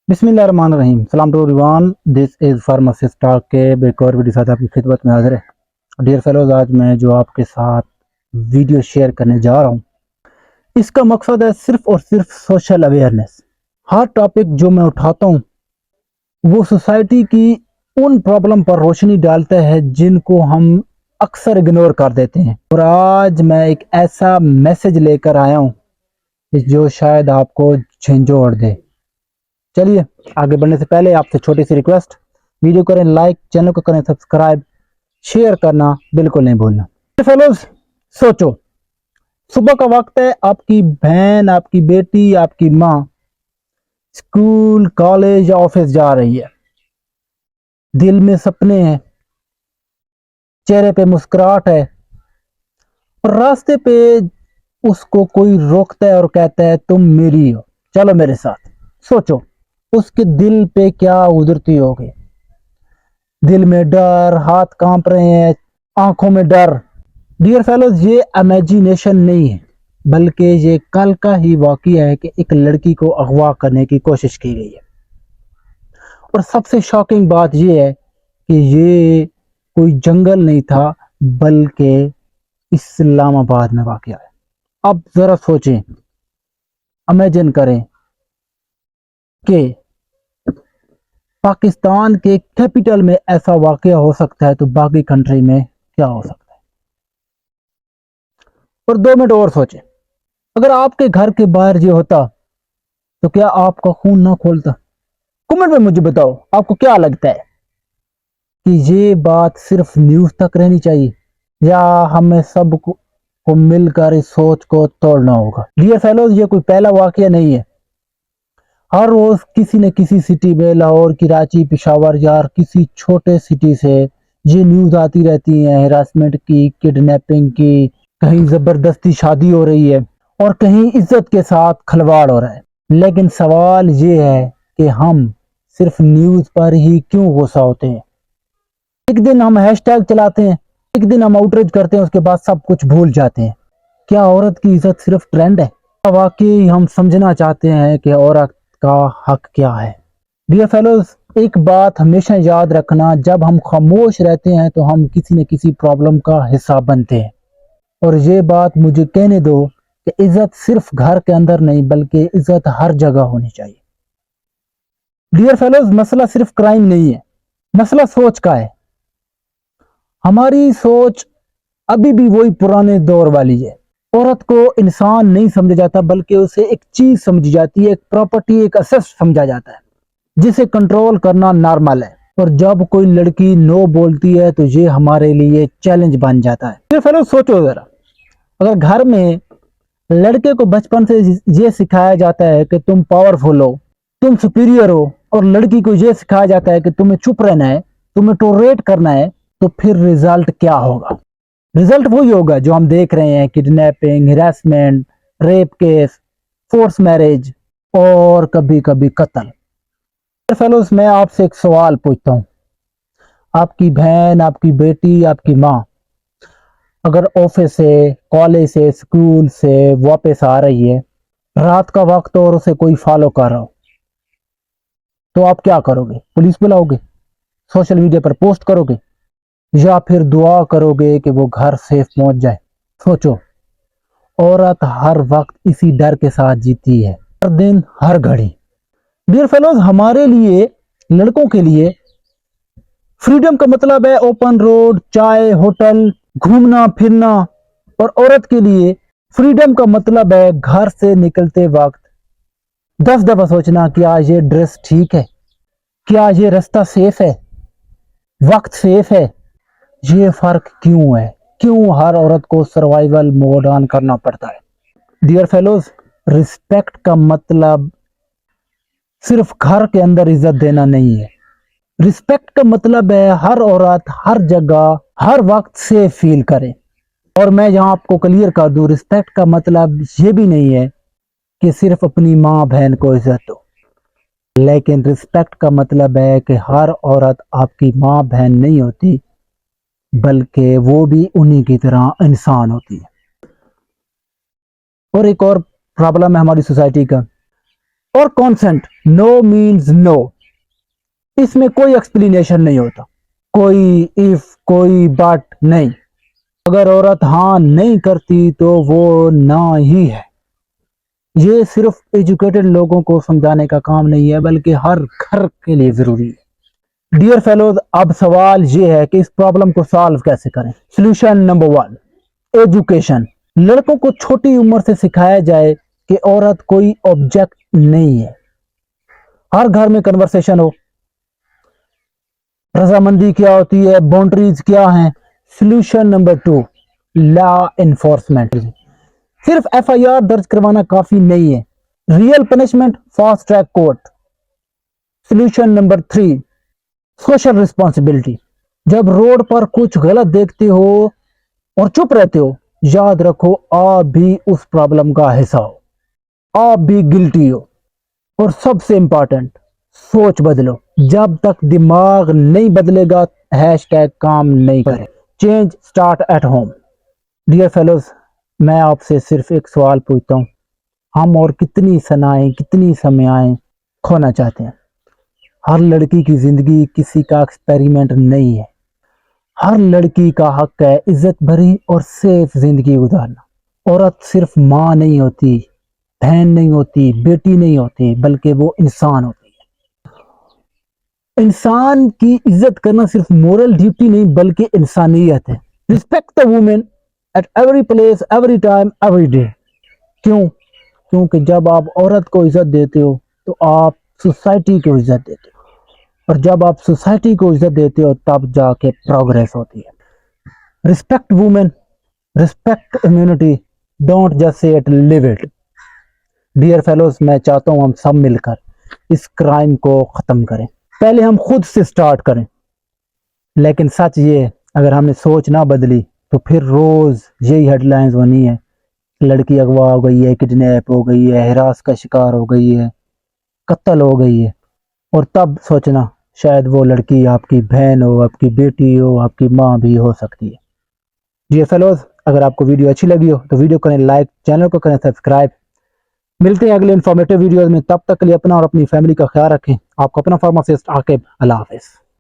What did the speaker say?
बिस्मिल्लाहिर्रहमानिर्रहीम। सलाम to everyone, this is pharmacist talk के एक और वीडियो साथ आपकी खिदमत में हाजिर है। डियर फेलोज, आज मैं जो आपके साथ वीडियो शेयर करने जा रहा हूँ, इसका मकसद है सिर्फ और सिर्फ सोशल अवेयरनेस। हर टॉपिक जो मैं उठाता हूँ वो सोसाइटी की उन प्रॉब्लम पर रोशनी डालता है जिनको हम अक्सर इग्नोर कर देते हैं। और आज मैं एक ऐसा मैसेज लेकर आया हूँ जो शायद आपको झंझोड़ दे। चलिए आगे बढ़ने से पहले आपसे छोटी सी रिक्वेस्ट, वीडियो करें लाइक, चैनल को करें सब्सक्राइब, शेयर करना बिल्कुल नहीं भूलना। फेलोज, सोचो, सुबह का वक्त है, आपकी बहन, आपकी बेटी, आपकी माँ स्कूल, कॉलेज या ऑफिस जा रही है। दिल में सपने हैं, चेहरे पे मुस्कुराहट है, और रास्ते पे उसको कोई रोकता है और कहता है तुम मेरी हो, चलो मेरे साथ। सोचो उसके दिल पे क्या गुजरती होगी। दिल में डर, हाथ कांप रहे हैं, आंखों में डर। डियर फेलोज, ये इमेजिनेशन नहीं है, बल्कि ये कल का ही वाकया है कि एक लड़की को अगवा करने की कोशिश की गई है। और सबसे शॉकिंग बात ये है कि ये कोई जंगल नहीं था, बल्कि इस्लामाबाद में वाकया है। अब जरा सोचें, इमेजिन करें कि पाकिस्तान के कैपिटल में ऐसा वाकया हो सकता है तो बाकी कंट्री में क्या हो सकता है। और 2 मिनट और सोचें, अगर आपके घर के बाहर ये होता तो क्या आपका खून ना खोलता? कमेंट में मुझे बताओ, आपको क्या लगता है कि ये बात सिर्फ न्यूज तक रहनी चाहिए या हमें सब को मिलकर इस सोच को तोड़ना होगा? डियर फेलोज, ये कोई पहला वाकया नहीं है। हर रोज किसी न किसी सिटी में, लाहौर, कराची, पेशावर या किसी छोटे सिटी से ये न्यूज आती रहती है, हैरासमेंट की, किडनैपिंग की, कहीं जबरदस्ती शादी हो रही है और कहीं इज्जत के साथ खिलवाड़ हो रहा है। लेकिन सवाल ये है कि हम सिर्फ न्यूज पर ही क्यों गुस्सा होते हैं? एक दिन हम हैशटैग चलाते हैं, एक दिन हम आउटरीच करते हैं, उसके बाद सब कुछ भूल जाते हैं। क्या औरत की इज्जत सिर्फ ट्रेंड है? वाकई हम समझना चाहते हैं कि औरत का हक क्या है। डियर फेलोज, एक बात हमेशा याद रखना, जब हम खामोश रहते हैं तो हम किसी न किसी प्रॉब्लम का हिस्सा बनते हैं। और ये बात मुझे कहने दो कि इज्जत सिर्फ घर के अंदर नहीं, बल्कि इज्जत हर जगह होनी चाहिए। डियर फेलोज, मसला सिर्फ क्राइम नहीं है, मसला सोच का है। हमारी सोच अभी भी वही पुराने दौर वाली है। औरत को इंसान नहीं समझा जाता, बल्कि उसे एक चीज समझी जाती है, एक प्रॉपर्टी, एक असेट समझा जाता है जिसे कंट्रोल करना नॉर्मल है। और जब कोई लड़की नो बोलती है तो ये हमारे लिए चैलेंज बन जाता है। फिर फेलो सोचो जरा, अगर घर में लड़के को बचपन से ये सिखाया जाता है कि तुम पावरफुल हो, तुम सुपीरियर हो, और लड़की को ये सिखाया जाता है कि तुम्हें चुप रहना है, तुम्हें टॉलरेट करना है, तो फिर रिजल्ट क्या होगा? रिजल्ट वही होगा जो हम देख रहे हैं, kidnapping, harassment, rape case, force marriage और कभी कभी कत्ल। फेलोज, मैं आपसे एक सवाल पूछता हूँ। आपकी बहन, आपकी बेटी, आपकी माँ अगर ऑफिस से, कॉलेज से, स्कूल से वापस आ रही है, रात का वक्त और उसे कोई फॉलो कर रहा हो, तो आप क्या करोगे? पुलिस बुलाओगे, सोशल मीडिया पर पोस्ट करोगे, या फिर दुआ करोगे कि वो घर सेफ पहुंच जाए? सोचो, औरत हर वक्त इसी डर के साथ जीती है, हर दिन, हर घड़ी। डियर फेलोज, हमारे लिए, लड़कों के लिए फ्रीडम का मतलब है ओपन रोड, चाय, होटल, घूमना फिरना। और औरत के लिए फ्रीडम का मतलब है घर से निकलते वक्त 10 दफा सोचना, क्या ये ड्रेस ठीक है, क्या ये रास्ता सेफ है, वक्त सेफ है। ये फर्क क्यों है? क्यों हर औरत को सर्वाइवल मोड ऑन करना पड़ता है? डियर फेलोज, रिस्पेक्ट का मतलब सिर्फ घर के अंदर इज्जत देना नहीं है। रिस्पेक्ट का मतलब है हर औरत हर जगह हर वक्त से फील करे। और मैं यहां आपको क्लियर कर दूं, रिस्पेक्ट का मतलब ये भी नहीं है कि सिर्फ अपनी माँ बहन को इज्जत दो, लेकिन रिस्पेक्ट का मतलब है कि हर औरत आपकी माँ बहन नहीं होती, बल्कि वो भी उन्हीं की तरह इंसान होती है। और एक और प्रॉब्लम है हमारी सोसाइटी का, اور کانسنٹ نو مینز نو، اس میں کوئی ایکسپلینیشن نہیں ہوتا، کوئی اف کوئی بٹ نہیں. اگر عورت ہاں نہیں کرتی تو وہ نہ ہی ہے. یہ صرف ایجوکیٹڈ لوگوں کو سمجھانے کا کام نہیں ہے بلکہ ہر گھر کے لیے ضروری ہے. ڈیئر فیلوز، اب سوال یہ ہے کہ اس پرابلم کو سالو کیسے کریں. Solution number 1، education. لڑکوں کو چھوٹی عمر سے سکھایا جائے کہ عورت کوئی آبجیکٹ نہیں ہے. ہر گھر میں کنورسیشن ہو، رضامندی کیا ہوتی ہے، باؤنڈریز کیا ہیں. Solution number 2، law enforcement. صرف ایف آئی آر درج کروانا کافی نہیں ہے، real punishment, fast track court. Solution number 3، social responsibility. جب روڈ پر کچھ غلط دیکھتے ہو اور چپ رہتے ہو، یاد رکھو آپ بھی اس پرابلم کا حصہ ہو، آپ بھی گلٹی ہو. اور سب سے امپورٹنٹ، سوچ بدلو. جب تک دماغ نہیں بدلے گا ہیش ٹیگ کام نہیں کرے. Change start at home. Dear fellows, میں آپ سے صرف ایک سوال پوچھتا ہوں، ہم اور کتنی ثنائیں کتنی سمیائیں کھونا چاہتے ہیں؟ ہر لڑکی کی زندگی کسی کا ایکسپیریمنٹ نہیں ہے. ہر لڑکی کا حق ہے عزت بھری اور سیف زندگی گزارنا. عورت صرف ماں نہیں ہوتی، بہن نہیں ہوتی، بیٹی نہیں ہوتی، بلکہ وہ انسان ہوتی ہے. انسان کی عزت کرنا صرف مورل ڈیوٹی نہیں بلکہ انسانیت ہے. Respect the woman at every place, every time, every day. کیونکہ جب آپ عورت کو عزت دیتے ہو تو آپ سوسائٹی کو عزت دیتے ہو، اور جب آپ سوسائٹی کو عزت دیتے ہو تب جا کے پروگریس ہوتی ہے. Respect woman, respect immunity, don't just say it, leave it. Dear fellows, میں چاہتا ہوں ہم سب مل کر اس کرائم کو ختم کریں. پہلے ہم خود سے سٹارٹ کریں. لیکن سچ یہ، اگر ہم نے سوچ نہ بدلی تو پھر روز یہی ہیڈ لائنز بنی ہے، لڑکی اغوا ہو گئی ہے، کڈنیپ ہو گئی ہے، ہراس کا شکار ہو گئی ہے، قتل ہو گئی ہے. اور تب سوچنا شاید وہ لڑکی آپ کی بہن ہو، آپ کی بیٹی ہو، آپ کی ماں بھی ہو سکتی ہے. ڈیئر فیلوز، اگر آپ کو ویڈیو اچھی لگی ہو تو ویڈیو کریں لائک، چینل کو کریں سبسکرائب. ملتے ہیں اگلے انفارمیٹیو ویڈیوز میں، تب تک کے لیے اپنا اور اپنی فیملی کا خیال رکھیں. آپ کو اپنا فارماسسٹ عاقب. اللہ حافظ.